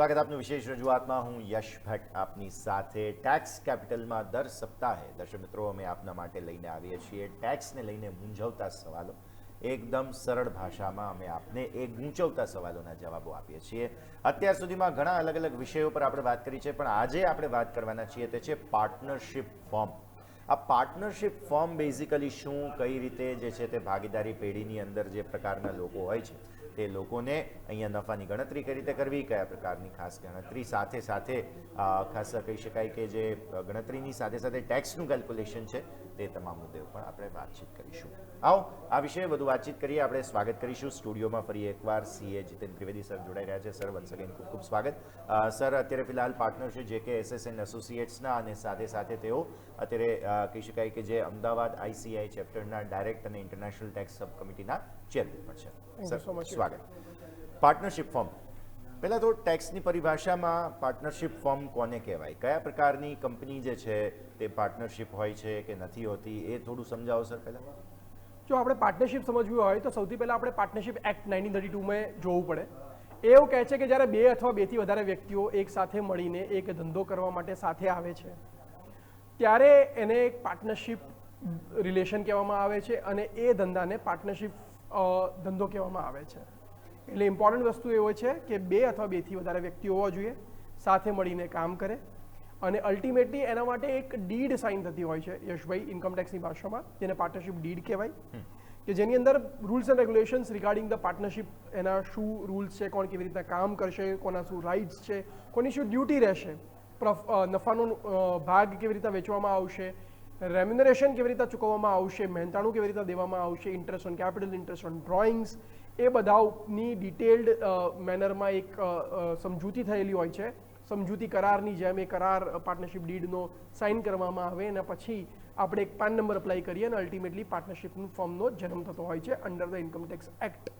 સ્વાગત આપનું વિશેષ રજૂઆતમાં હું યશ ભટ્ટ આપની સાથે ટેક્સ કેપિટલમાં દર સપ્તાહે દર્શક મિત્રો અમે આપના માટે લઈને આવીએ છીએ ટેક્સને લઈને મૂંઝવતા સવાલો એકદમ સરળ ભાષામાં અમે આપને એ ગૂંચવતા સવાલોના જવાબો આપીએ છીએ અત્યાર સુધીમાં ઘણા અલગ અલગ વિષયો પર આપણે વાત કરી છે પણ આજે આપણે વાત કરવાના છીએ તે છે પાર્ટનરશિપ ફોર્મ આ પાર્ટનરશિપ ફોર્મ બેઝિકલી શું કઈ રીતે જે છે તે ભાગીદારી પેઢીની અંદર જે પ્રકારના લોકો હોય છે તે લોકોને અહીંયા નફાની ગણતરી કઈ રીતે કરવી કયા પ્રકારની ખાસ ગણતરી સાથે સાથે ખાસ કહી શકાય કે જે ગણતરીની સાથે સાથે ટેક્સનું કેલ્ક્યુલેશન છે તે તમામ મુદ્દે પણ આપણે વાતચીત કરીશું આવો આ વિશે વધુ વાતચીત કરીએ આપણે સ્વાગત કરીશું સ્ટુડિયોમાં ફરી એકવાર સીએ જીતેન ત્રિવેદી સર જોડાઈ રહ્યા છે સર વન્સ અગેન ખૂબ ખૂબ સ્વાગત સર અત્યારે ફિલહાલ પાર્ટનરશિપ જે કે એસએસએન એસોસિએટ્સના અને સાથે સાથે તેઓ અત્યારે કહી શકાય કે જે અમદાવાદ આઈસીઆઈ ચેપ્ટરના ડાયરેક્ટ અને ઇન્ટરનેશનલ ટેક્સ સબ કમિટીના ચેરમેન પણ છે સર સ્વાગત પાર્ટનરશિપ ફોર્મ પહેલાં તો ટેક્સની પરિભાષામાં પાર્ટનરશિપ ફોર્મ કોને કહેવાય કયા પ્રકારની કંપની જે છે તે પાર્ટનરશિપ હોય છે કે નથી હોતી એ થોડું સમજાવો સર પહેલાં જો આપણે પાર્ટનરશિપ સમજવું હોય તો સૌથી પહેલાં આપણે પાર્ટનરશિપ એક્ટ 1932માં જોવું પડે એ એવું કહે છે કે જ્યારે બે અથવા બેથી વધારે વ્યક્તિઓ એક સાથે મળીને એક ધંધો કરવા માટે સાથે આવે છે ત્યારે એને એક પાર્ટનરશિપ રિલેશન કહેવામાં આવે છે અને એ ધંધાને પાર્ટનરશિપ ધંધો કહેવામાં આવે છે એટલે ઇમ્પોર્ટન્ટ વસ્તુ એવો છે કે બે અથવા બેથી વધારે વ્યક્તિઓ હોવા જોઈએ સાથે મળીને કામ કરે અને અલ્ટિમેટલી એના માટે એક ડીડ સાઇન થતી હોય છે યશભાઈ ઇન્કમટેક્સની ભાષામાં જેને પાર્ટનરશિપ ડીડ કહેવાય કે જેની અંદર rules and regulations regarding the partnership એના શું રૂલ્સ છે કોણ કેવી રીતના કામ કરશે કોના શું રાઇટ્સ છે કોની શું ડ્યુટી રહેશે નફાનો ભાગ કેવી રીતે વેચવામાં આવશે રેમ્યુનરેશન કેવી રીતે ચૂકવવામાં આવશે મહેનતાણું કેવી રીતે દેવામાં આવશે interest on capital interest on drawings એ બધાની ડિટેલ્ડ મેનરમાં એક સમજૂતી થયેલી હોય છે સમજૂતી કરારની જેમ એ કરાર પાર્ટનરશિપ ડીડનો સાઇન કરવામાં આવે અને પછી આપણે એક પાન નંબર અપ્લાય કરીએ અને અલ્ટિમેટલી પાર્ટનરશિપ ફોર્મનો જન્મ થતો હોય છે અંડર ધ ઇન્કમટેક્સ એક્ટ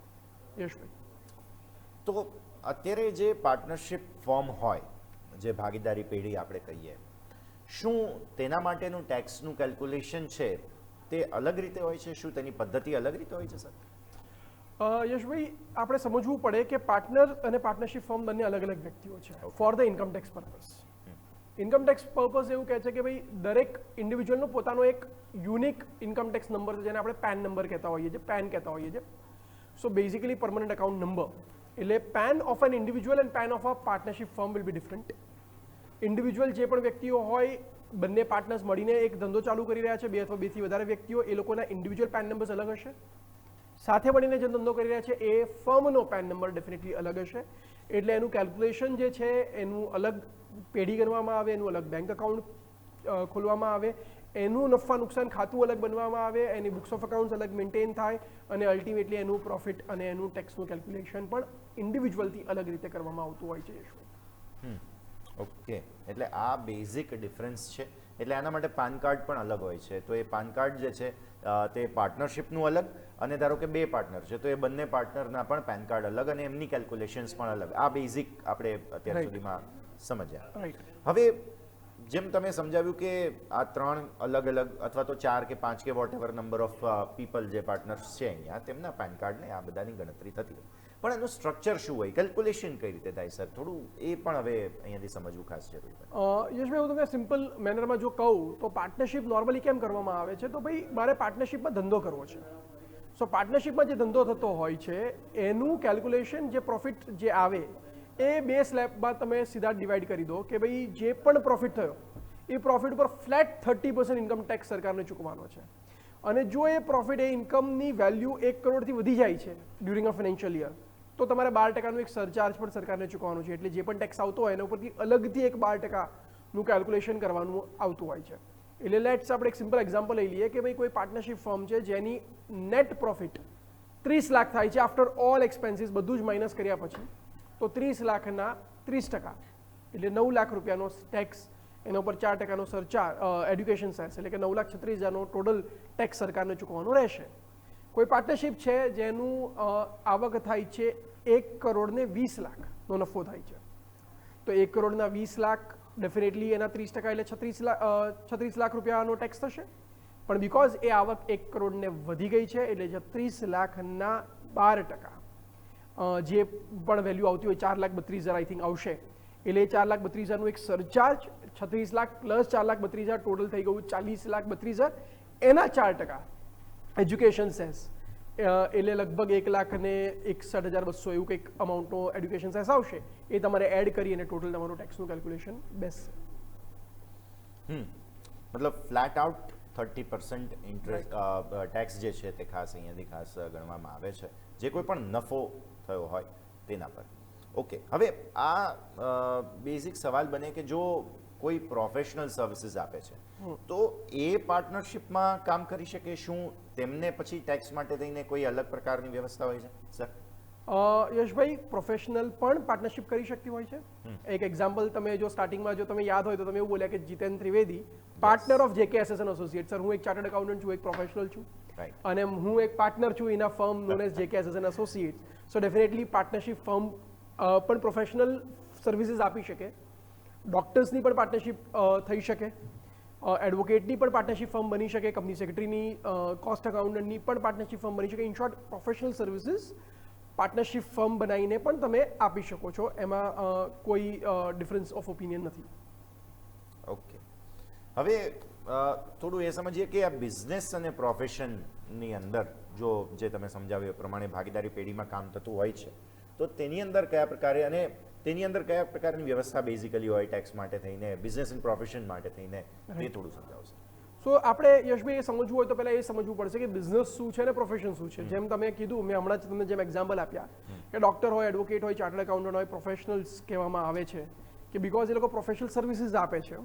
યશભાઈ તો અત્યારે જે પાર્ટનરશિપ ફોર્મ હોય જે ભાગીદારી પેઢી આપણે કહીએ શું તેના માટેનું ટેક્સનું કેલ્ક્યુલેશન છે તે અલગ રીતે હોય છે શું તેની પદ્ધતિ અલગ રીતે હોય છે સર યશભાઈ આપણે સમજવું પડે કે પાર્ટનર અને પાર્ટનરશિપ ફોર્મ બંને અલગ અલગ વ્યક્તિઓ છે for the income tax purpose income tax purpose એવું કહે છે કે ભાઈ દરેક ઇન્ડિવિજ્યુઅલનો પોતાનો એક યુનિક ઇન્કમટેક્સ નંબર છે જેને આપણે પેન નંબર કહેતા હોઈએ છીએ પેન કહેતા હોઈએ છીએ so basically permanent account number એટલે PAN of an individual and PAN of a partnership firm will be different individual જે પણ વ્યક્તિઓ હોય બંને પાર્ટનર્સ મળીને એક ધંધો ચાલુ કરી રહ્યા છે બે અથવા બેથી વધારે વ્યક્તિઓ એ લોકોના ઇન્ડિવિજ્યુઅલ પેન નંબર્સ અલગ હશે સાથે મળીને જે ધંધો કરી રહ્યા છે એ ફર્મનો પેન નંબર ડેફિનેટલી અલગ હશે એટલે એનું કેલ્ક્યુલેશન જે છે એનું અલગ પેઢી ગણવામાં આવે એનું અલગ બેંક એકાઉન્ટ ખોલવામાં આવે એનું નફા નુકસાન ખાતું અલગ બનવામાં આવે એની બુક્સ ઓફ એકાઉન્ટ્સ અલગ મેન્ટેન થાય અને અલ્ટિમેટલી એનું પ્રોફિટ અને એનું ટેક્સનું કેલ્ક્યુલેશન પણ ઇન્ડિવિજ્યુઅલથી અલગ રીતે કરવામાં આવતું હોય છે ઓકે એટલે આ બેઝિક ડિફરન્સ છે એટલે આના માટે પાન કાર્ડ પણ અલગ હોય છે તો એ પાન કાર્ડ જે છે તે પાર્ટનરશિપનું અલગ અને ધારો કે બે પાર્ટનર છે તો એ બંને પાર્ટનરના પણ પેન કાર્ડ અલગ અને એમની કેલ્ક્યુલેશન્સ પણ અલગ આ બેઝિક આપણે અત્યાર સુધીમાં સમજ્યા હવે જેમ તમે સમજાવ્યું કે આ ત્રણ અલગ અલગ અથવા તો 4 કે 5 કે whatever number of people જે પાર્ટનર્સ છે અહીંયા તેમના પેન કાર્ડને આ બધાની ગણતરી થતી હોય પણ એનું સ્ટ્રક્ચર શું હોય કેલ્ક્યુલેશન કઈ રીતે થાય સર થોડું એ પણ હવે અહીંયાથી સમજવું ખાસ જરૂરી છે યશભાઈ હું તમને સિમ્પલ મેનરમાં જો કહું તો પાર્ટનરશિપ નોર્મલી કેમ કરવામાં આવે છે તો ભાઈ મારે પાર્ટનરશિપમાં ધંધો કરવો છે સો પાર્ટનરશિપમાં જે ધંધો થતો હોય છે એનું કેલ્ક્યુલેશન જે પ્રોફિટ જે આવે એ બે સ્લેબમાં તમે સીધા ડિવાઈડ કરી દો કે ભાઈ જે પણ પ્રોફિટ થયો એ પ્રોફિટ ઉપર ફ્લેટ 30% ઇન્કમ ટેક્સ સરકારને ચૂકવવાનો છે અને જો એ પ્રોફિટ એ ઇન્કમની વેલ્યુ 1 કરોડથી વધી જાય છે ડ્યુરિંગ અ ફાઇનાન્શિયલ યર તો તમારે 12% એક સરચાર્જ પણ સરકારને ચૂકવવાનું છે એટલે જે પણ ટેક્સ આવતો હોય એના ઉપરથી અલગથી એક 12%નું કેલ્ક્યુલેશન કરવાનું આવતું હોય છે એટલે લેટ્સ આપણે એક સિમ્પલ એક્ઝામ્પલ લઈ લઈએ કે ભાઈ કોઈ પાર્ટનરશિપ ફર્મ છે જેની નેટ પ્રોફિટ 30 લાખ થાય છે આફ્ટર ઓલ એક્સપેન્સીસ બધું જ માઇનસ કર્યા પછી તો 30 લાખના 30% એટલે 9 લાખ રૂપિયાનો ટેક્સ એના ઉપર 4%નો સરચાર્જ એડ્યુકેશન સેસ એટલે કે 9,36,000નો ટોટલ ટેક્સ સરકારને ચૂકવવાનો રહેશે કોઈ પાર્ટનરશિપ છે જેનું આવક થાય છે 1 કરોડ ને 20 લાખનો નફો થાય છે તો 1 કરોડના 20 લાખ ડેફિનેટલી એના 30% એટલે 36 લાખ રૂપિયાનો ટેક્સ થશે પણ બીકોઝ એ આવક 1 કરોડને વધી ગઈ છે એટલે 36 લાખના 12% જે પણ વેલ્યુ આવતી હોય 4,32,000 આઈ થિંક આવશે, એટલે 4,32,000નું એક સરચાર્જ 36 લાખ પ્લસ 4,32,000 ટોટલ થઈ ગયું 40,32,000, એના 4% એજ્યુકેશન સેસ, એટલે લગભગ 1,61,200 એવું કંઈક અમાઉન્ટનો એડ્યુકેશન સેસ આવશે. એ તમારે એડ કરી અને ટોટલ તમારું ટેક્સનું કેલ્ક્યુલેશન બેસશે. મતલબ ફ્લેટ આઉટ 30% ઇન્ટરેસ્ટ ટેક્સ જે છે તે ખાસ અહીંયાથી ખાસ ગણવામાં આવે છે, જે કોઈ પણ નફો થયો હોય તેના પર. ઓકે, હવે આ બેઝિક સવાલ બને કે જો કોઈ પ્રોફેશનલ સર્વિસીસ આપે છે તો એ પાર્ટનરશિપમાં કામ કરી શકે? શું તેમને પછી ટેક્સ માટે થઈને કોઈ અલગ પ્રકારની વ્યવસ્થા હોય છે સર? યશભાઈ, પ્રોફેશનલ પણ પાર્ટનરશિપ કરી શકતી હોય છે. એક એક્ઝામ્પલ તમે જો સ્ટાર્ટિંગમાં જો તમે યાદ હોય તો તમે એવું બોલ્યા કે Jiten Trivedi, partner of JK એસેસન એસોસિએટ. સર, હું એક ચાર્ટર્ડ એકાઉન્ટન્ટ છું, એક પ્રોફેશનલ છું, અને હું એક પાર્ટનર છું in a firm known as JK એસેસન associate. So definitely partnership firm પણ પ્રોફેશનલ સર્વિસીસ આપી શકે, ડોક્ટર્સની પણ પાર્ટનરશિપ થઈ શકે, એડવોકેટની પણ પાર્ટનરશિપ ફર્મ બની શકે, કંપની સેક્રેટરીની, કોસ્ટ એકાઉન્ટન્ટની પણ પાર્ટનરશિપ ફર્મ બની શકે. In short, professional services partnership firm બનાવીને પણ તમે આપી શકો છો. એમાં કોઈ ડિફરન્સ ઓફ ઓપિનિયન નથી. ઓકે, હવે થોડું એ સમજીએ કે આ બિઝનેસ અને પ્રોફેશનની અંદર જો જે તમે સમજાવ્યું એ પ્રમાણે ભાગીદારી પેઢીમાં કામ થતું હોય છે, તો તેની અંદર કયા પ્રકારે અને તેની અંદર કયા પ્રકારની વ્યવસ્થા બેઝિકલી હોય ટેક્સ માટે થઈને, બિઝનેસ એન્ડ પ્રોફેશન માટે થઈને, તે થોડું સમજાવશો. સો આપણે યશભાઈ એ સમજવું હોય તો પહેલાં એ સમજવું પડશે કે બિઝનેસ શું છે અને પ્રોફેશન શું છે. જેમ તમે કીધું, મેં હમણાં જ તમને જેમ એક્ઝામ્પલ આપ્યા કે ડૉક્ટર હોય, એડવોકેટ હોય, ચાર્ટર્ડ એકાઉન્ટન્ટ હોય, પ્રોફેશનલ્સ કહેવામાં આવે છે કે બિકોઝ એ લોકો પ્રોફેશનલ સર્વિસીસ આપે છે.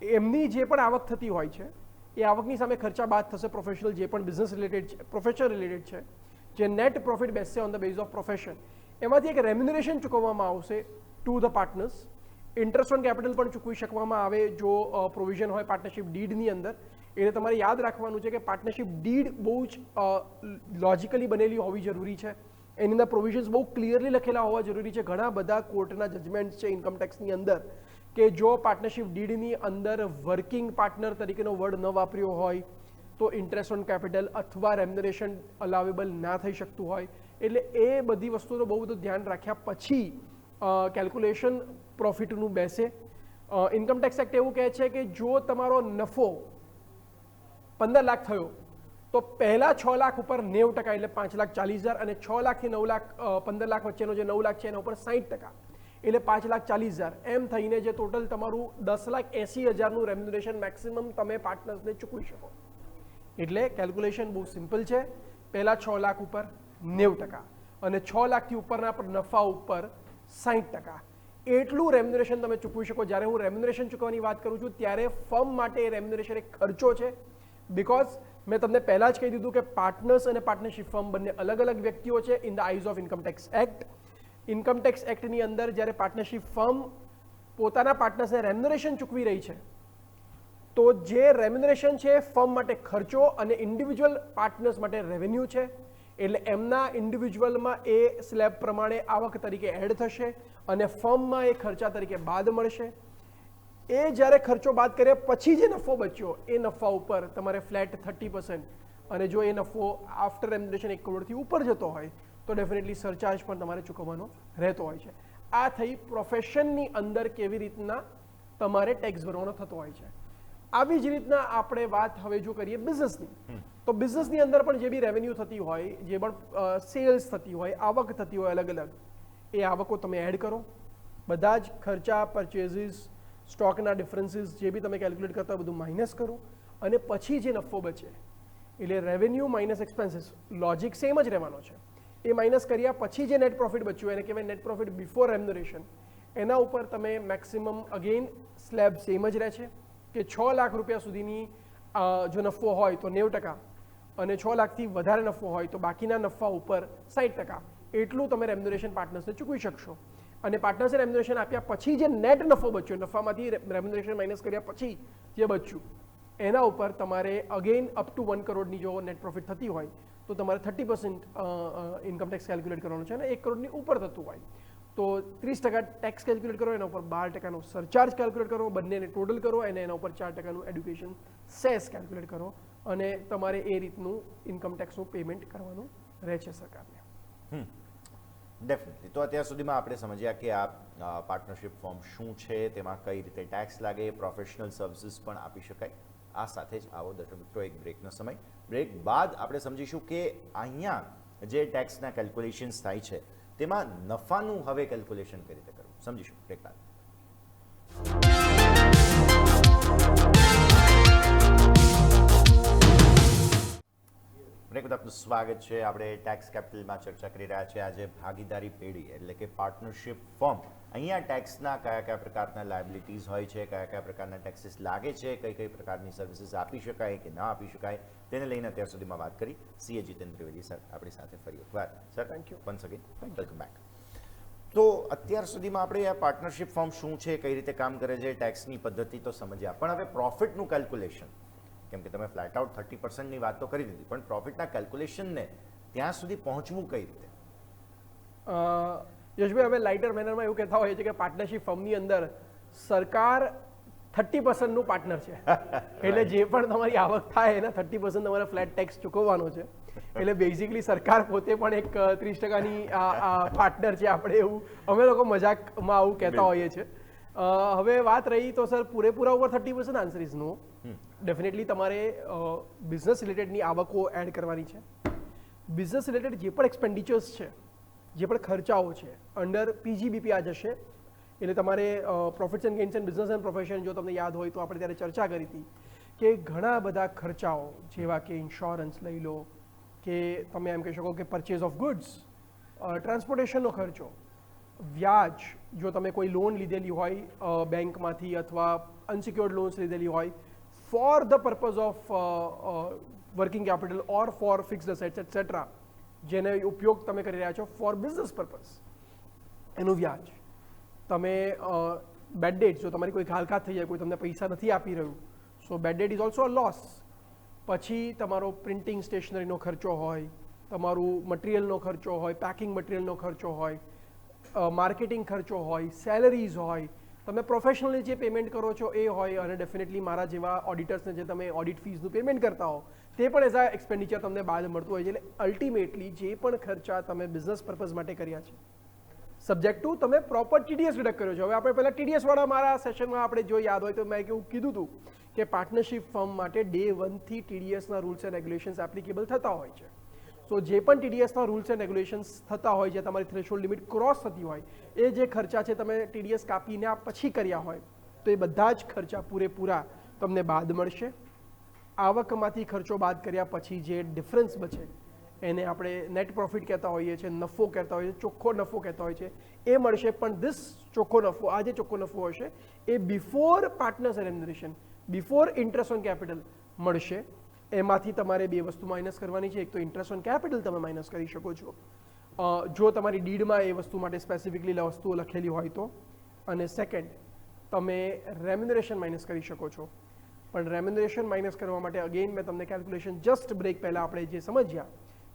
એમની જે પણ આવક થતી હોય છે એ આવકની સામે ખર્ચા બાદ થશે. પ્રોફેશનલ જે પણ બિઝનેસ રિલેટેડ છે, પ્રોફેશન રિલેટેડ છે, જે નેટ પ્રોફિટ બેસશે on the base of profession, એમાંથી એક રેમ્યુનરેશન ચૂકવવામાં આવશે to the partners. Interest on capital પણ ચૂકવી શકવામાં આવે જો પ્રોવિઝન હોય પાર્ટનરશિપ ડીડની અંદર. એટલે તમારે યાદ રાખવાનું છે કે પાર્ટનરશિપ ડીડ બહુ જ લોજિકલી બનેલી હોવી જરૂરી છે. એની અંદર પ્રોવિઝન્સ બહુ ક્લિયરલી લખેલા હોવા જરૂરી છે. ઘણા બધા કોર્ટના જજમેન્ટ છે ઇન્કમટેક્સની અંદર કે જો પાર્ટનરશિપ ડીડની અંદર વર્કિંગ પાર્ટનર તરીકેનો વર્ડ ન વાપર્યો હોય તો ઇન્ટરેસ્ટ ઓન કેપિટલ અથવા રેમ્યુનરેશન અલાવેબલ ના થઈ શકતું હોય. એટલે એ બધી વસ્તુનું બહુ બધું ધ્યાન રાખ્યા પછી કેલ્ક્યુલેશન પ્રોફિટનું બેસે. ઇન્કમટેક્સ એક્ટ એવું કહે છે કે જો તમારો નફો 15 લાખ થયો તો પહેલા 6 લાખ ઉપર 90%, એટલે 5,40,000, અને 6 લાખથી 9 લાખ 15 લાખ વચ્ચેનો જે 9 લાખ છે એના ઉપર 60%, એટલે 5,40,000. એમ થઈને જે ટોટલ તમારું 10,80,000નું રેમ્યુનરેશન મેક્સિમમ તમે પાર્ટનર્સને ચૂકવી શકો. એટલે કેલ્ક્યુલેશન બહુ સિમ્પલ છે. પહેલા 6 લાખ ઉપર 90% અને 6 લાખથી ઉપરના નફા ઉપર 60%. એટલું રેમ્યુનરેશન તમે ચૂકવી શકો. જ્યારે હું રેમ્યુનરેશન ચૂકવવાની વાત કરું છું ત્યારે ફર્મ માટે એ રેમ્યુનરેશન એક ખર્ચો છે. બિકોઝ મેં તમને પહેલાં જ કહી દીધું કે પાર્ટનર્સ અને પાર્ટનરશિપ ફર્મ બંને અલગ અલગ વ્યક્તિઓ છે in the eyes of income tax act. Income tax એક્ટની અંદર જ્યારે પાર્ટનરશિપ ફર્મ પોતાના પાર્ટનર્સને રેમ્યુનરેશન ચૂકવી રહી છે તો જે રેમ્યુનરેશન છે ફર્મ માટે ખર્ચો અને ઇન્ડિવિજ્યુઅલ પાર્ટનર્સ માટે રેવન્યુ છે. એટલે એમના ઇન્ડિવિજ્યુઅલમાં એ સ્લેબ પ્રમાણે આવક તરીકે એડ થશે અને ફર્મમાં એ ખર્ચા તરીકે બાદ મળશે. એ જ્યારે ખર્ચો બાદ કર્યા પછી જે નફો બચ્યો એ નફા ઉપર તમારે ફ્લેટ 30%, અને જો એ નફો આફ્ટર રેમ્યુનરેશન 1 કરોડથી ઉપર જતો હોય તો ડેફિનેટલી સરચાર્જ પણ તમારે ચૂકવવાનો રહેતો હોય છે. આ થઈ પ્રોફેશનની અંદર કેવી રીતના તમારે ટેક્સ ભરવાનો થતો હોય છે. આવી જ રીતના આપણે વાત હવે જો કરીએ બિઝનેસની, તો બિઝનેસની અંદર પણ જે બી રેવન્યુ થતી હોય, જે પણ સેલ્સ થતી હોય, આવક થતી હોય અલગ અલગ, એ આવકો તમે એડ કરો. બધા જ ખર્ચા, પરચેઝિસ, સ્ટોકના ડિફરન્સીસ જે બી તમે કેલ્ક્યુલેટ કરતા હોય બધું માઇનસ કરો, અને પછી જે નફો બચે એટલે revenue minus expenses, logic same જ રહેવાનો છે. એ માઇનસ કર્યા પછી જે નેટ પ્રોફિટ બચ્યું એને કહેવાય નેટ પ્રોફિટ બિફોર રેમ્યુનરેશન. એના ઉપર તમે મેક્સિમમ અગેન સ્લેબ સેમ જ રહે છે કે 6 લાખ રૂપિયા સુધીની જો નફો હોય તો 90%, અને 6 લાખથી વધારે નફો હોય તો બાકીના નફા ઉપર 60%. એટલું તમે રેમ્યુનરેશન પાર્ટનર્સને ચૂકવી શકશો. અને પાર્ટનર્સને રેમ્યુનરેશન આપ્યા પછી જે નેટ નફો બચ્યો, નફામાંથી રેમ્યુનરેશન માઇનસ કર્યા પછી જે બચ્યું એના ઉપર તમારે અગેન અપ ટુ 1 કરોડની જો નેટ પ્રોફિટ થતી હોય તો તમારે 30% ઇન્કમટેક્સ કેલ્ક્યુલેટ કરવાનો છે. અને 1 કરોડની ઉપર થતું હોય તો 30% ટેક્સ કેલ્ક્યુલેટ કરો, એના ઉપર 12%નો સરચાર્જ કેલ્ક્યુલેટ કરો, બંનેને ટોટલ કરો અને એના ઉપર 4%નું એડ્યુકેશન સેસ કેલ્ક્યુલેટ કરો, અને તમારે એ રીતનું ઇન્કમટેક્સનું પેમેન્ટ કરવાનું રહે છે સરકારને. ડેફિનેટલી. તો અત્યાર સુધીમાં આપણે સમજ્યા કે આ પાર્ટનરશિપ ફોર્મ શું છે, તેમાં કઈ રીતે ટેક્સ લાગે, પ્રોફેશનલ સર્વિસીસ પણ આપી શકાય. આ સાથે જ આવો દર્શક મિત્રો એક બ્રેકનો સમય. બ્રેક બાદ આપણે સમજીશું કે અહીંયા જે ટેક્સના કેલ્ક્યુલેશન્સ થાય છે તેમાં નફાનું હવે કેલ્ક્યુલેશન કઈ રીતે કરવું, સમજીશું બ્રેક બાદ. બ્રેક બાદ આપનું સ્વાગત છે. આપણે ટેક્સ કેપિટલમાં ચર્ચા કરી રહ્યા છીએ આજે ભાગીદારી પેઢી એટલે કે પાર્ટનરશિપ ફોર્મ. અહીંયા ટેક્સના કયા કયા પ્રકારના લાયબિલિટીઝ હોય છે, કયા કયા પ્રકારના ટેક્સીસ લાગે છે, કઈ કઈ પ્રકારની સર્વિસીસ આપી શકાય કે ના આપી શકાય, તેને લઈને અત્યાર સુધીમાં વાત કરી. સીએ જીતેન્દ્ર ત્રિવેદી સર આપણી સાથે ફરી એકવાર. Sir thank you once again, welcome back. તો અત્યાર સુધીમાં આપણે આ પાર્ટનરશિપ ફોર્મ શું છે, કઈ રીતે કામ કરે છે, ટેક્સની પદ્ધતિ તો સમજ્યા, પણ હવે પ્રોફિટનું કેલ્ક્યુલેશન, કેમ કે તમે ફ્લેટ આઉટ 30%ની વાત તો કરી દીધી, પણ પ્રોફિટના કેલ્ક્યુલેશનને ત્યાં સુધી પહોંચવું કઈ રીતે? યશભાઈ, હવે લાઇટર મેનરમાં એવું કહેતા હોય છે કે પાર્ટનરશિપ ફર્મની અંદર સરકાર 30%નું પાર્ટનર છે. એટલે જે પણ તમારી આવક થાય એના 30% તમારે ફ્લેટ ટેક્સ ચૂકવવાનો છે. એટલે બેઝિકલી સરકાર પોતે પણ એક 30%ની પાર્ટનર છે. આપણે એવું અમે લોકો મજાકમાં આવું કહેતા હોઈએ છીએ. હવે વાત રહી તો સર પૂરેપૂરા ઉપર 30% આન્સર ઇઝ નો. ડેફિનેટલી તમારે બિઝનેસ રિલેટેડની આવકો એડ કરવાની છે. બિઝનેસ રિલેટેડ જે પણ એક્સપેન્ડિચર્સ છે, જે પણ ખર્ચાઓ છે, અંડર પીજીબીપી આ જશે. એટલે તમારે profits and gains and business and profession, જો તમને યાદ હોય તો આપણે ત્યારે ચર્ચા કરી હતી કે ઘણા બધા ખર્ચાઓ જેવા કે ઇન્સ્યોરન્સ લઈ લો, કે તમે એમ કહી શકો કે પરચેઝ ઓફ ગુડ્સ, ટ્રાન્સપોર્ટેશનનો ખર્ચો, વ્યાજ, જો તમે કોઈ લોન લીધેલી હોય બેંકમાંથી અથવા અનસિક્યોર્ડ લોન્સ લીધેલી હોય for the purpose of working capital or for fixed assets etcetera, જેને ઉપયોગ તમે કરી રહ્યા છો ફોર બિઝનેસ પર્પઝ, એનું વ્યાજ. તમે બેડ ડેટ, જો તમારી કોઈ ઘાલખાત થઈ જાય, કોઈ તમને પૈસા નથી આપી રહ્યું, so bad debt is also a loss. પછી તમારો પ્રિન્ટિંગ સ્ટેશનરીનો ખર્ચો હોય, તમારું મટીરિયલનો ખર્ચો હોય, પેકિંગ મટીરિયલનો ખર્ચો હોય, માર્કેટિંગ ખર્ચો હોય, સેલરીઝ હોય, તમે પ્રોફેશનલી જે પેમેન્ટ કરો છો એ હોય, અને ડેફિનેટલી મારા જેવા ઓડિટર્સને જે તમે ઓડિટ ફીસનું પેમેન્ટ કરતા હો તે પણ એઝ આ એક્સપેન્ડિચર તમને બાદ મળતું હોય છે. એટલે અલ્ટિમેટલી જે પણ ખર્ચા તમે બિઝનેસ પર્પઝ માટે કર્યા છે, સબ્જેક્ટ ટુ તમે પ્રોપર ટીડીએસ ડિડક્ટ કર્યો છે. હવે આપણે પહેલાં ટીડીએસવાળા મારા સેશનમાં આપણે જો યાદ હોય તો મેં કેવું કીધું હતું કે પાર્ટનરશિપ ફર્મ માટે ડે 1થી ટીડીએસના રૂલ્સ એન્ડ રેગ્યુલેશન્સ એપ્લિકેબલ થતા હોય છે. સો જે પણ ટીડીએસના રૂલ્સ એન્ડ રેગ્યુલેશન્સ થતા હોય છે, તમારી થ્રેશોલ્ડ લિમિટ ક્રોસ થતી હોય, એ જે ખર્ચા છે તમે ટીડીએસ કાપીને આ પછી કર્યા હોય તો એ બધા જ ખર્ચા પૂરેપૂરા તમને બાદ મળશે. આવકમાંથી ખર્ચો બાદ કર્યા પછી જે ડિફરન્સ બચે એને આપણે નેટ પ્રોફિટ કહેતા હોઈએ છીએ, નફો કહેતા હોઈએ છીએ, ચોખ્ખો નફો કહેતા હોય છે, એ મળશે. પણ ધીસ ચોખ્ખો નફો, આ જે ચોખ્ખો નફો હશે એ before partners remuneration, before interest on capital મળશે. એમાંથી તમારે બે વસ્તુ માઇનસ કરવાની છે. એક તો ઇન્ટરેસ્ટ ઓન કેપિટલ તમે માઇનસ કરી શકો છો જો તમારી ડીડમાં એ વસ્તુ માટે સ્પેસિફિકલી વસ્તુઓ લખેલી હોય તો, અને સેકન્ડ તમે રેમ્યુનરેશન માઇનસ કરી શકો છો. પણ રેમ્યુનરેશન માઇનસ કરવા માટે અગેન મેં તમને કેલ્ક્યુલેશન જસ્ટ બ્રેક પહેલાં આપણે જે સમજ્યા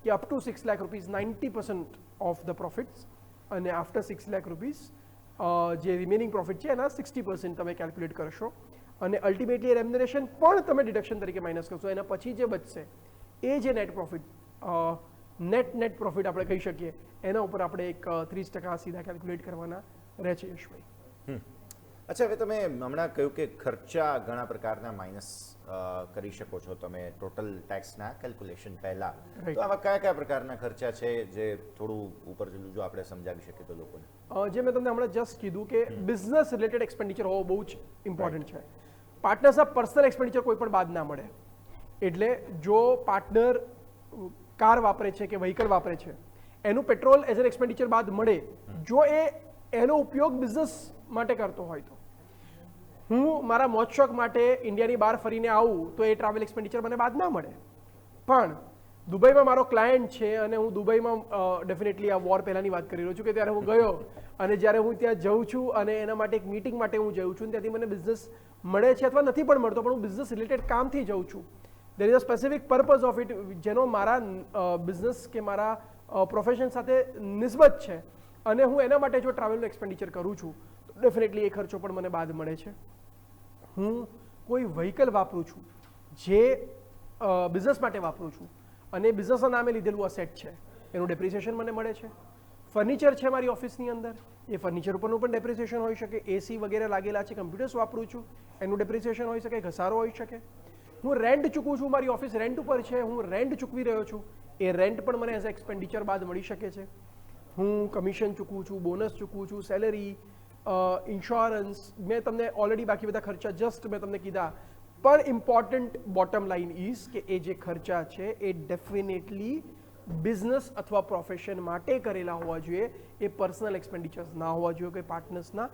કે up to 6 lakh rupees 90% of the profits, અને આફ્ટર 6 લાખ રૂપીઝ જે રિમેનિંગ પ્રોફિટ છે એના 60% તમે કેલ્ક્યુલેટ કરશો, અને અલ્ટિમેટલી રેમ્યુનરેશન પણ તમે ડિડક્શન તરીકે માઇનસ કરશો. એના પછી જે બચશે એ જે નેટ પ્રોફિટ, નેટ પ્રોફિટ આપણે કહી શકીએ, એના ઉપર આપણે એક 30% સીધા કેલ્ક્યુલેટ કરવાના રહે છે. યશભાઈ, અચ્છા, હવે તમે હમણાં કહ્યું કે ખર્ચા ઘણા પ્રકારના માઇનસ કરી શકો છો તમે ટોટલ ટેક્સના કેલ્ક્યુલેશન પહેલા. તો આવા કયા કયા પ્રકારના ખર્ચા છે જે થોડું ઉપર જેટલું જો આપણે સમજાવી શકીએ તો લોકોને? જે મેં તમને હમણાં જસ્ટ કીધું કે બિઝનેસ રિલેટેડ એક્સપેન્ડિચર હોવો બહુ જ ઇમ્પોર્ટન્ટ છે. પાર્ટનર્સના પર્સનલ એક્સપેન્ડિચર કોઈ પણ બાદ ના મળે. એટલે જો પાર્ટનર કાર વાપરે છે કે વ્હીકલ વાપરે છે, એનું પેટ્રોલ એઝ એન એક્સપેન્ડિચર બાદ મળે, જો એનો ઉપયોગ બિઝનેસ માટે કરતો હોય તો. હું મારા મોજ શોખ માટે ઇન્ડિયાની બહાર ફરીને આવું તો એ ટ્રાવેલ એક્સપેન્ડિચર મને બાદ ના મળે. પણ દુબઈમાં મારો ક્લાયન્ટ છે અને હું દુબઈમાં ડેફિનેટલી આ વોર પહેલાંની વાત કરી રહ્યો છું કે ત્યારે હું ગયો, અને જ્યારે હું ત્યાં જઉં છું અને એના માટે એક મીટિંગ માટે હું જઉં છું, ત્યાંથી મને બિઝનેસ મળે છે અથવા નથી પણ મળતો, પણ હું બિઝનેસ રિલેટેડ કામથી જઉં છું. There is a specific purpose of it જેનો મારા બિઝનેસ કે મારા પ્રોફેશન સાથે નિસ્બત છે, અને હું એના માટે જો ટ્રાવેલનું એક્સપેન્ડિચર કરું છું તો ડેફિનેટલી એ ખર્ચો પણ મને બાદ મળે છે. હું કોઈ વ્હીકલ વાપરું છું જે બિઝનેસ માટે વાપરું છું, અને બિઝનેસના નામે લીધેલું અસેટ છે, એનું ડેપ્રિસિએશન મને મળે છે. ફર્નિચર છે મારી ઓફિસની અંદર, એ ફર્નિચર ઉપરનું પણ ડેપ્રિસિએશન હોઈ શકે, એસી વગેરે લાગેલા છે, કમ્પ્યુટર્સ વાપરું છું એનું ડેપ્રિસિએશન હોઈ શકે, ઘસારો હોઈ શકે. હું રેન્ટ ચૂકવું છું, મારી ઓફિસ રેન્ટ ઉપર છે, હું રેન્ટ ચૂકવી રહ્યો છું, એ રેન્ટ પણ મને એઝ એક્સપેન્ડિચર બાદ મળી શકે છે. હું કમિશન ચૂકવું છું, બોનસ ચૂકવું છું, સેલેરી, ઇન્સ્યોરન્સ, મેં તમને ઓલરેડી બાકી બધા ખર્ચા જસ્ટ મેં તમને કીધા. પણ ઇમ્પોર્ટન્ટ બોટમ લાઇન ઇઝ કે એ જે ખર્ચા છે એ ડેફિનેટલી બિઝનેસ અથવા પ્રોફેશન માટે કરેલા હોવા જોઈએ, એ પર્સનલ એક્સપેન્ડિચર્સ ના હોવા જોઈએ કે પાર્ટનર્સના.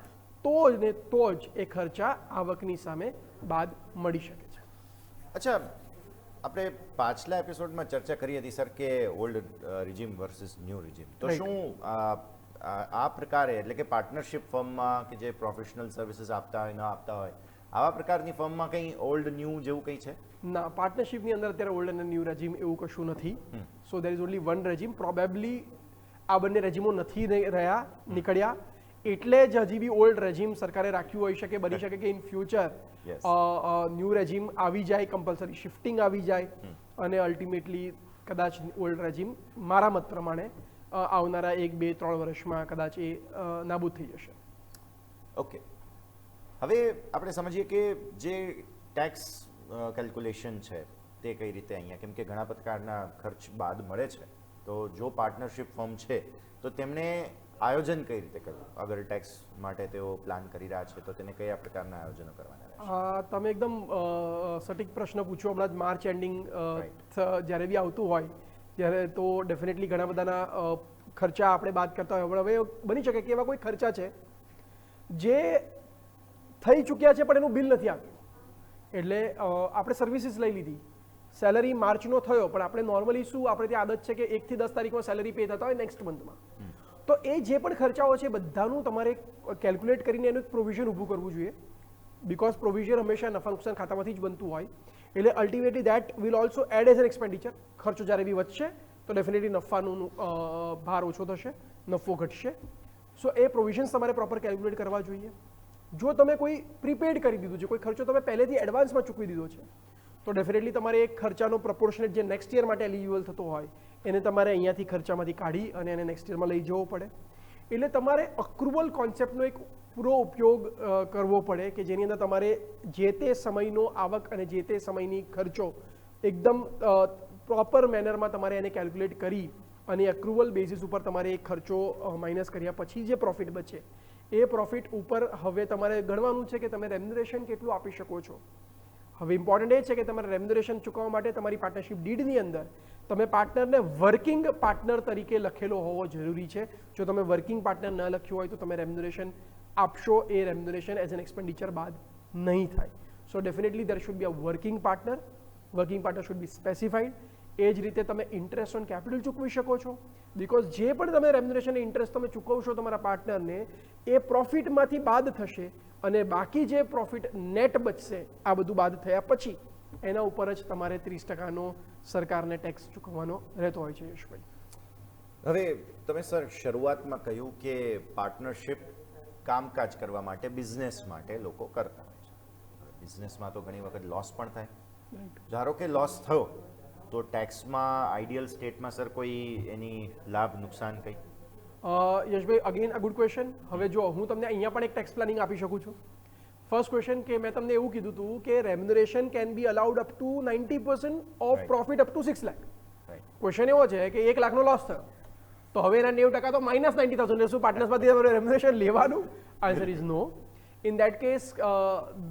તો જ એ ખર્ચા આવકની સામે બાદ મળી શકે છે. અચ્છા, આપણે પાછલા એપિસોડમાં ચર્ચા કરી હતી સર કે old regime versus new regime. તો શું આ પ્રકારે એટલે કે પાર્ટનરશિપ ફર્મમાં કે જે પ્રોફેશનલ સર્વિસીસ આપતા હોય ન આપતા હોય આવા પ્રકારની ફર્મમાં કંઈ ઓલ્ડ ન્યૂ જેવું કંઈ છે? ના, પાર્ટનરશિપની અંદર અત્યારે ઓલ્ડ અને ન્યૂ રેજીમ એવું કશું નથી. So there is only one regime. Probably આ બંને રેજીમો નથી નીકળ્યા એટલે જ હજી બી ઓલ્ડ રેજીમ સરકારે રાખ્યું હોઈ શકે. બની શકે કે ઇન ફ્યુચર ન્યૂ રેજીમ આવી જાય, કમ્પલસરી શિફ્ટિંગ આવી જાય અને અલ્ટિમેટલી કદાચ ઓલ્ડ રેજીમ મારા મત પ્રમાણે આવનારા 1, 2, 3 વર્ષમાં કદાચ એ નાબૂદ થઈ જશે. ઓકે, હવે આપણે સમજીએ કે જે ટેક્સ કેલ્ક્યુલેશન છે તે કઈ રીતે અહીંયા, કેમ કે ઘણા પ્રકારના ખર્ચ બાદ મળે છે, તો જો પાર્ટનરશિપ ફર્મ છે તો તેમણે આયોજન કઈ રીતે કરવું? અગર ટેક્સ માટે તેઓ પ્લાન કરી રહ્યા છે તો તેને કયા પ્રકારના આયોજનો કરવાના રહેશે? તમે એકદમ સટીક પ્રશ્ન પૂછ્યો. હમણાં જ માર્ચ એન્ડિંગ જ્યારે બી આવતું હોય ત્યારે તો ડેફિનેટલી ઘણા બધાના ખર્ચા આપણે બાદ કરતા હોય. હવે બની શકે કે એવા કોઈ ખર્ચા છે જે થઈ ચૂક્યા છે પણ એનું બિલ નથી આવ્યું. એટલે આપણે સર્વિસીસ લઈ લીધી, સેલરી માર્ચનો થયો પણ આપણે નોર્મલી શું આપણે ત્યાં આદત છે કે 1 થી 10 તારીખમાં સેલરી પે થતા હોય નેક્સ્ટ મંથમાં. તો એ જે પણ ખર્ચાઓ છે બધાનું તમારે કેલ્ક્યુલેટ કરીને એનું એક પ્રોવિઝન ઊભું કરવું જોઈએ. બીકોઝ પ્રોવિઝન હંમેશા નફા નુકસાન ખાતામાંથી જ બનતું હોય. એટલે ultimately that will also add as an expenditure. ખર્ચો જ્યારે બી વધશે તો ડેફિનેટલી નફાનું ભાર ઓછો થશે, નફો ઘટશે. સો એ પ્રોવિઝન્સ તમારે પ્રોપર કેલ્ક્યુલેટ કરવા જોઈએ. જો તમે કોઈ પ્રીપેડ કરી દીધું છે, કોઈ ખર્ચો તમે પહેલેથી એડવાન્સમાં ચૂકવી દીધો છે, તો ડેફિનેટલી તમારે એક ખર્ચાનો પ્રપોર્શનેટ જે નેક્સ્ટ યર માટે એલિજિબલ થતો હોય એને તમારે અહીંયાથી ખર્ચામાંથી કાઢી અને એને નેક્સ્ટ યરમાં લઈ જવો પડે. એટલે તમારે અક્રુવલ કોન્સેપ્ટનો એક પૂરો ઉપયોગ કરવો પડે કે જેની અંદર તમારે જે તે સમયનો આવક અને જે તે સમયની ખર્ચો એકદમ પ્રોપર મેનરમાં તમારે એને કેલ્ક્યુલેટ કરી અને અક્રુવલ બેઝિસ ઉપર તમારે એ ખર્ચો માઇનસ કર્યા પછી જે પ્રોફિટ બચે એ પ્રોફિટ ઉપર હવે તમારે ગણવાનું છે કે તમે રેમ્યુનરેશન કેટલું આપી શકો છો. હવે ઇમ્પોર્ટન્ટ એ છે કે તમારે રેમ્યુનરેશન ચૂકવવા માટે તમારી પાર્ટનરશિપ ડીડની અંદર તમે પાર્ટનરને વર્કિંગ પાર્ટનર તરીકે લખેલો હોવો જરૂરી છે. જો તમે વર્કિંગ પાર્ટનર ન લખ્યું હોય તો તમે રેમ્યુનરેશન આપશો, એ રેમ્યુનરેશન એઝ એન એક્સપેન્ડિચર બાદ નહીં થાય. So definitely there should be a working partner. Working partner should be specified. એ જ રીતે તમે ઇન્ટરેસ્ટ ઓન કેપિટલ ચૂકવી શકો છો. બિકોઝ જે પણ તમે રેમ્યુનરેશન ઇન્ટરેસ્ટ તમે ચૂકવશો તમારા પાર્ટનરને એ પ્રોફિટમાંથી બાદ થશે અને બાકી જે પ્રોફિટ નેટ બચશે આ બધું બાદ થયા પછી એના ઉપર જ તમારે 30% સરકારને ટેક્સ ચૂકવવાનો રહેતો હોય છે. યશભાઈ, હવે તમે સર શરૂઆતમાં કહ્યું કે પાર્ટનરશિપ કામકાજ કરવા માટે, બિઝનેસ માટે લોકો કરતા હોય છે. બિઝનેસમાં તો ઘણી વખત લોસ પણ થાય. ધારો કે લોસ થયો તો ટેક્સમાં આઈડિયલ સ્ટેટમાં સર કોઈ એની લાભ નુકસાન કંઈ? યશભાઈ, અગેન અ ગુડ ક્વેશ્ચન. હવે જો હું તમને અહીંયા પણ એક ટેક્સ પ્લાનિંગ આપી શકું છું. ફર્સ્ટ ક્વેશ્ચન કે મેં તમને એવું કીધું હતું કે remuneration can be allowed up to 90% of profit up to 6 lakh. Question એવો છે કે 1 લાખનો લોસ થયો તો હવે એના 90% તો -90,000 લેશું, પાર્ટનર્સમાંથી રેમ્યુનરેશન લેવાનું? Answer is no. In that case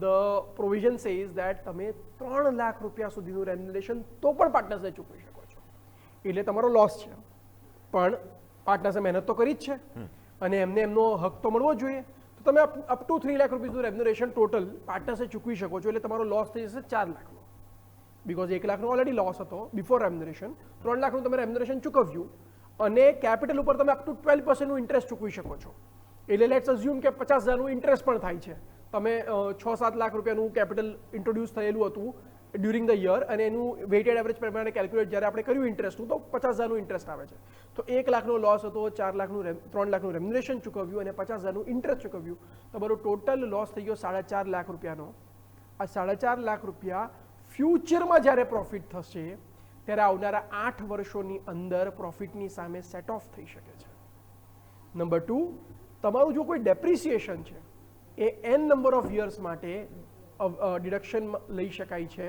the provision says that તમે 3 લાખ રૂપિયા સુધીનું રેમ્યુનરેશન તો પણ પાર્ટનર્સને ચૂકવી શકો છો. એટલે તમારો લોસ છે પણ પાર્ટનર્સે મહેનત તો કરી જ છે અને એમને એમનો હક તો મળવો જ જોઈએ. તો તમે અપ ટુ 3 લાખ રૂપીસનું રેમ્યુનરેશન ટોટલ પાર્ટનર્સે ચૂકવી શકો છો. એટલે તમારો લોસ થઈ જશે 4 લાખનો. બિકોઝ 1 લાખનો ઓલરેડી લોસ હતો બિફોર રેમ્યુનરેશન. 3 લાખનું તમે રેમ્યુનરેશન ચૂકવ્યું અને કેપિટલ ઉપર તમે અપ ટુ 12%નું ઇન્ટરેસ્ટ ચૂકવી શકો છો. એટલે લેટ્સ અઝ્યુમ કે 50,000નું ઇન્ટરેસ્ટ પણ થાય છે. તમે 6-7 લાખ રૂપિયાનું કેપિટલ ઇન્ટ્રોડ્યુસ થયેલું હતું ડ્યુરિંગ ધ યર અને એનું વેઇટેડ એવરેજ પ્રમાણે કેલ્ક્યુલેટ જ્યારે આપણે કર્યું ઇન્ટરેસ્ટનું તો 50,000નું ઇન્ટરેસ્ટ આવે છે. તો 1 લાખનો લોસ હતો, 3 લાખનું રેમ્યુનરેશન ચૂકવ્યું અને 50,000નું ઇન્ટરેસ્ટ ચૂકવ્યું. તમારો ટોટલ લોસ થઈ ગયો 4.5 લાખ રૂપિયાનો. આ 4.5 લાખ રૂપિયા ફ્યુચરમાં જ્યારે પ્રોફિટ થશે ત્યારે આવનારા 8 વર્ષોની અંદર પ્રોફિટની સામે સેટ ઓફ થઈ શકે છે. નંબર 2, તમારું જો કોઈ ડેપ્રિસિએશન છે એ n નંબર ઓફ યર્સ માટે ડિડક્શન લઈ શકાય છે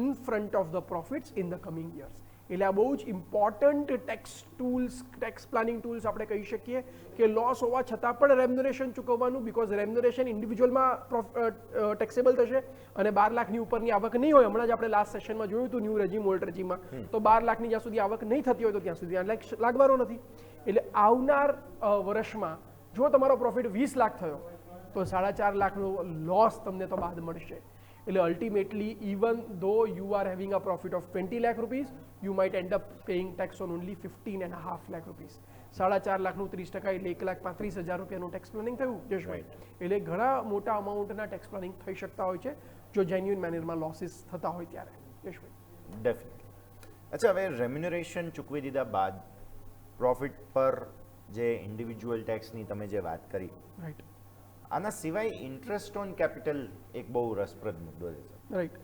in front of the profits in the coming years. એટલે આ બહુ જ ઇમ્પોર્ટન્ટ ટેક્સ પ્લાનિંગ ટૂલ્સ આપણે કહી શકીએ કે લોસ હોવા છતાં પણ રેમ્યુનરેશન ચૂકવવાનું, બીકોઝ રેમ્યુનરેશન ઇન્ડિવિજ્યુઅલમાં ટેક્સેબલ થશે અને 12 લાખની ઉપરની આવક નહીં હોય. હમણાં જ આપણે લાસ્ટ સેશનમાં જોયું હતું ન્યૂ રેજીમ ઓલ્ડ રેજીમમાં, તો 12 લાખની જ્યાં સુધી આવક નહીં થતી હોય તો ત્યાં સુધી લાગવાનો નથી. એટલે આવનાર વર્ષમાં જો તમારો પ્રોફિટ 20 લાખ થયો તો 4.5 લાખનો લોસ તમને તો બાદ મળશે. એટલે અલ્ટિમેટલી ઇવન ધો you are having a profit of 20 lakh rupees, you might end up paying tax on only 15.5 lakh rupees. 4.5 લાખનું 30% એટલે 1,35,000 રૂપિયાનું ટેક્સ પ્લાનિંગ થયું જશભાઈ. એટલે ઘણા મોટા અમાઉન્ટના ટેક્સ પ્લાનિંગ થઈ શકતા હોય છે જો જેન્યુઇન મેનરમાં લોસીસ થતા હોય ત્યારે જશભાઈ. ડેફિનેટલી. અચ્છા, હવે રેમ્યુનરેશન ચૂકવી દીધા બાદ પ્રોફિટ પર જે ઇન્ડિવિજ્યુઅલ ટેક્સની તમે જે વાત કરી, રાઈટ, આના સિવાય ઇન્ટરેસ્ટ ઓન કેપિટલ એક બહુ રસપ્રદ મુદ્દો છે. રાઈટ.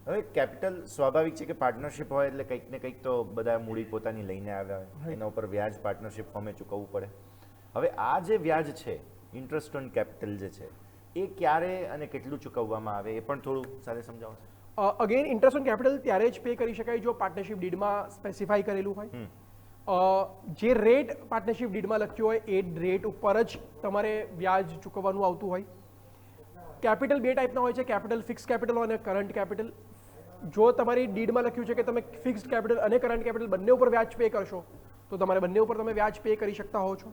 હવે કેપિટલ સ્વાભાવિક છે કે પાર્ટનરશિપ હોય એટલે કંઈક ને કંઈક તો બધા મૂડી પોતાની લઈને આવ્યા હોય, એના ઉપર વ્યાજ પાર્ટનરશિપ ફોર્મે ચૂકવવું પડે. હવે આ જે વ્યાજ છે, ઇન્ટરેસ્ટ ઓન કેપિટલ જે છે, એ ક્યારે અને કેટલું ચૂકવવામાં આવે એ પણ થોડું સાથે સમજાવો. અગેન ઇન્ટરેસ્ટ ઓન કેપિટલ ત્યારે જ પે કરી શકાય જો પાર્ટનરશિપ ડીડમાં સ્પેસિફાઈ કરેલું હોય. જે રેટ પાર્ટનરશિપ ડીડમાં લખ્યો હોય એ રેટ ઉપર જ તમારે વ્યાજ ચૂકવવાનું આવતું હોય. કેપિટલ બે ટાઈપના હોય છે, કેપિટલ ફિક્સ કેપિટલ અને કરંટ કેપિટલ. જો તમારી ડીડમાં લખ્યું છે કે તમે ફિક્સ્ડ કેપિટલ અને કરંટ કેપિટલ બંને ઉપર વ્યાજ પે કરશો તો તમારે બંને ઉપર તમે વ્યાજ પે કરી શકતા હો છો.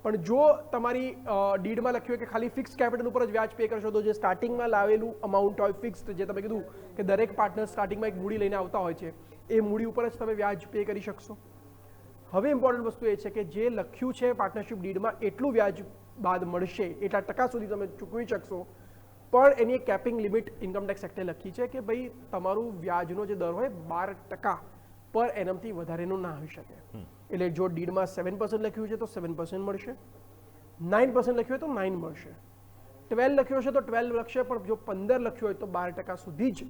પણ જો તમારી ડીડમાં લખ્યું હોય કે ખાલી ફિક્સ કેપિટલ ઉપર જ વ્યાજ પે કરશો તો જે સ્ટાર્ટિંગમાં લાવેલું અમાઉન્ટ હોય ફિક્સ્ડ, જે તમે કીધું કે દરેક પાર્ટનર સ્ટાર્ટિંગમાં એક મૂડી લઈને આવતા હોય છે, એ મૂડી ઉપર જ તમે વ્યાજ પે કરી શકશો. હવે ઇમ્પોર્ટન્ટ વસ્તુ એ છે કે જે લખ્યું છે પાર્ટનરશિપ ડીડમાં એટલું વ્યાજ બાદ મળશે, એટલા ટકા સુધી તમે ચૂકવી શકશો. પણ એની એક કેપિંગ લિમિટ ઇન્કમટેક્સ એક્ટે લખી છે કે ભાઈ તમારું વ્યાજનો જે દર હોય 12% પર એનમથી વધારેનો ના હોઈ શકે. એટલે જો ડીડમાં 7% લખ્યું છે તો 7% મળશે, 9% લખ્યું હોય તો 9 મળશે, 12 લખ્યું હશે તો 12 લખશે, પણ જો 15 લખ્યું હોય તો 12% સુધી જ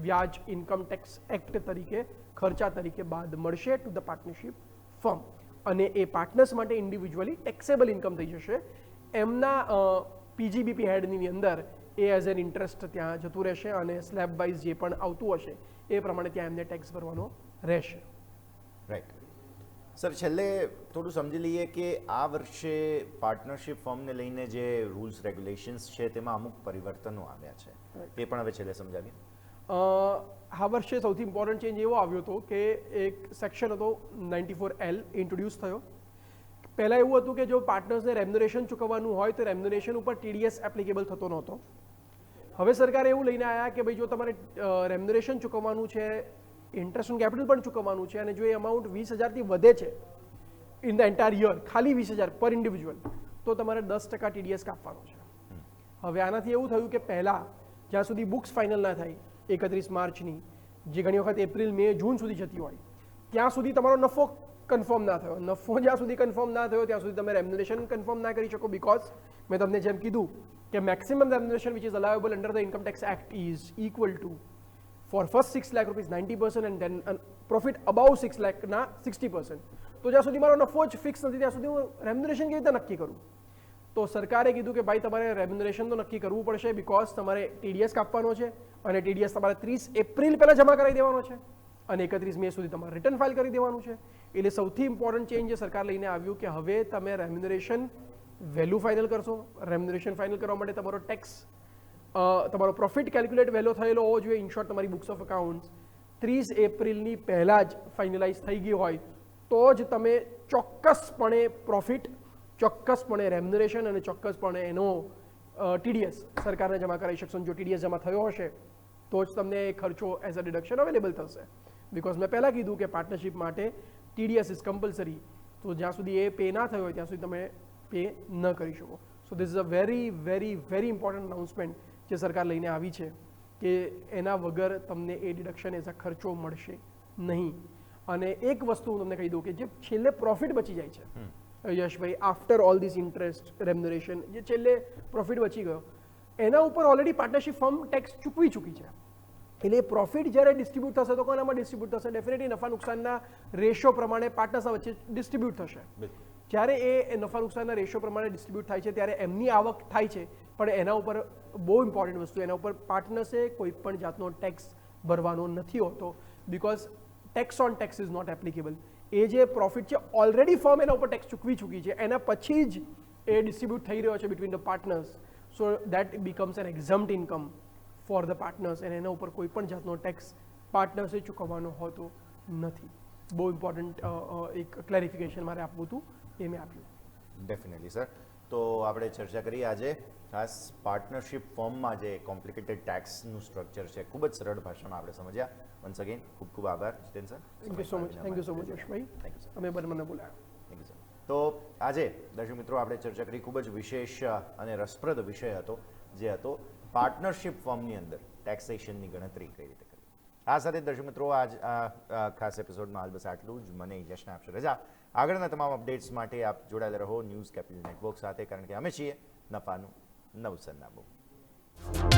વ્યાજ ઇન્કમટેક્સ એક્ટ તરીકે ખર્ચા તરીકે બાદ મળશે ટુ ધ પાર્ટનરશિપ ફર્મ. અને એ પાર્ટનર્સ માટે ઇન્ડિવિજ્યુઅલી ટેક્સેબલ ઇન્કમ થઈ જશે. એમના પીજીબીપી હેડની અંદર એ એઝ એન ઇન્ટરેસ્ટ ત્યાં જતું રહેશે અને સ્લેબ વાઇઝ જે પણ આવતું હશે એ પ્રમાણે ત્યાં એમને ટેક્સ ભરવાનો રહેશે. રાઈટ. સર, છેલ્લે થોડું સમજી લઈએ કે આ વર્ષે પાર્ટનરશિપ ફોર્મને લઈને જે રૂલ્સ રેગ્યુલેશન્સ છે તેમાં અમુક પરિવર્તનો આવ્યા છે, તે પણ હવે છેલ્લે સમજાવીએ. આ વર્ષે સૌથી ઇમ્પોર્ટન્ટ ચેન્જ એવો આવ્યો હતો કે એક સેક્શન હતો 94L ઇન્ટ્રોડ્યુસ થયો. પહેલાં એવું હતું કે જો પાર્ટનર્સને રેમ્યુનરેશન ચૂકવવાનું હોય તો રેમ્યુનરેશન ઉપર TDS એપ્લિકેબલ થતો નહોતો. હવે સરકારે એવું લઈને આવ્યા કે ભાઈ જો તમારે રેમ્યુનરેશન ચૂકવવાનું છે, ઇન્ટરેસ્ટ ઓન કેપિટલ પણ ચૂકવવાનું છે અને જો એ અમાઉન્ટ 20,000થી વધે છે ઇન ધ એન્ટાયર યર, ખાલી 20,000 પર ઇન્ડિવિજ્યુઅલ, તો તમારે 10% TDS કાપવાનો છે. હવે આનાથી એવું થયું કે પહેલાં જ્યાં સુધી બુક્સ ફાઇનલ ના થાય 31 માર્ચની, જે ઘણી વખત એપ્રિલ, મે, જૂન સુધી જતી હોય, ત્યાં સુધી તમારો નફો કન્ફર્મ ના થયો. નફો જ્યાં સુધી કન્ફર્મ ના થયો ત્યાં સુધી તમે રેમ્યુનરેશન કન્ફર્મ ના કરી શકો, બીકોઝ મેં તમને જેમ કીધું કે maximum remuneration which is allowable under the income tax act is equal to for first 6 lakh rupees 90% and then profit above 6 લાખના 60%. તો જ્યાં સુધી મારો નફો જ ફિક્સ નથી ત્યાં સુધી હું રેમ્યુનરેશન કેવી રીતે નક્કી કરું? તો સરકારે કીધું કે ભાઈ તમારે રેમ્યુનરેશન તો નક્કી કરવું પડશે, બીકોઝ તમારે TDS કાપવાનો છે અને TDS તમારે 30 એપ્રિલ પહેલાં જમા કરાવી દેવાનો છે અને 31 મે સુધી તમારે રિટર્ન ફાઇલ કરી દેવાનું છે. એટલે સૌથી ઇમ્પોર્ટન્ટ ચેન્જ જે સરકાર લઈને આવ્યું કે હવે તમે રેમ્યુનરેશન વેલ્યુ ફાઇનલ કરશો. રેમ્યુનરેશન ફાઇનલ કરવા માટે તમારો ટેક્સ, તમારો પ્રોફિટ કેલ્ક્યુલેટ વહેલો થયેલો હોવો જોઈએ. ઇન શોર્ટ તમારી બુક્સ ઓફ અકાઉન્ટ્સ 30 એપ્રિલની પહેલાં જ ફાઇનલાઇઝ થઈ ગઈ હોય તો જ તમે ચોક્કસપણે પ્રોફિટ, ચોક્કસપણે રેમ્યુનરેશન અને ચોક્કસપણે એનો TDS સરકારને જમા કરાવી શકશો. જો TDS જમા થયો હશે તો જ તમને એ ખર્ચો એઝ અ ડિડક્શન અવેલેબલ થશે. બીકોઝ મેં પહેલાં કીધું કે પાર્ટનરશિપ માટે TDS ઇઝ કમ્પલસરી, તો જ્યાં સુધી એ પે ના થયો હોય ત્યાં સુધી તમે પે ન કરી શકો. So this is a very very very important announcement જે સરકાર લઈને આવી છે કે એના વગર તમને એ ડિડક્શન એઝ અ ખર્ચો મળશે નહીં. અને એક વસ્તુ હું તમને કહી દઉં કે જે છેલ્લે પ્રોફિટ બચી જાય છે યશભાઈ, આફ્ટર ઓલ ધીસ ઇન્ટરેસ્ટ રેમ્યુનરેશન, જે છેલ્લે પ્રોફિટ બચી ગયો એના ઉપર ઓલરેડી પાર્ટનરશિપ ફર્મ ટેક્સ ચૂકવી ચૂકી છે. એટલે પ્રોફિટ જ્યારે ડિસ્ટ્રીબ્યુટ થશે તો કોનામાં ડિસ્ટ્રીબ્યુટ થશે? ડેફિનેટલી નફા નુકસાનના રેશિયો પ્રમાણે પાર્ટનર્સ વચ્ચે ડિસ્ટ્રીબ્યુટ થશે. જ્યારે એ નફા નુકસાનના રેશિયો પ્રમાણે ડિસ્ટ્રીબ્યુટ થાય છે ત્યારે એમની આવક થાય છે, પણ એના ઉપર બહુ ઇમ્પોર્ટન્ટ વસ્તુ, એના ઉપર પાર્ટનર્સે કોઈ પણ જાતનો ટેક્સ ભરવાનો નથી હોતો, because tax on tax is not applicable. એ જે પ્રોફિટ છે ઓલરેડી ફર્મ એના ઉપર ટેક્સ ચૂકવી છે, એના પછી જ એ ડિસ્ટ્રીબ્યુટ થઈ રહ્યો છે between the partners, so that becomes an exempt income for the partners, અને એના ઉપર કોઈ પણ જાતનો ટેક્સ પાર્ટનર્સે ચૂકવવાનો હોતો નથી. બહુ ઇમ્પોર્ટન્ટ એક ક્લેરિફિકેશન મારે આપવું હતું, એ મેં આપ્યું. Definitely sir. તો આપણે ચર્ચા કરી આજે ખાસ પાર્ટનરશિપ ફોર્મમાં જે કોમ્પ્લિકેટેડ ટેક્સનું સ્ટ્રક્ચર છે, ખૂબ જ સરળ ભાષામાં આપણે સમજ્યા. વન્સ અગેન ખૂબ ખૂબ આભાર Jiten sir. Thank you so much Yashbhai, thank you sir. અમે મને બોલાવ્યા. Thank you sir. તો આજે દર્શક મિત્રો આપણે ચર્ચા કરી, ખૂબ જ વિશેષ અને રસપ્રદ વિષય હતો, જે હતો પાર્ટનરશિપ ફોર્મની અંદર ટેક્સેશનની ગણતરી કઈ રીતે કરવી. આ સાથે દર્શક મિત્રો આજ ખાસ એપિસોડમાં હાલ બસ આટલું જ. મને યશને આપશે રજા. આગળના તમામ અપડેટ્સ માટે આપ જોડાયેલા રહો ન્યૂઝ કેપિટલ નેટવર્ક સાથે, કારણ કે અમે છીએ નફાનું નવું સરનામું.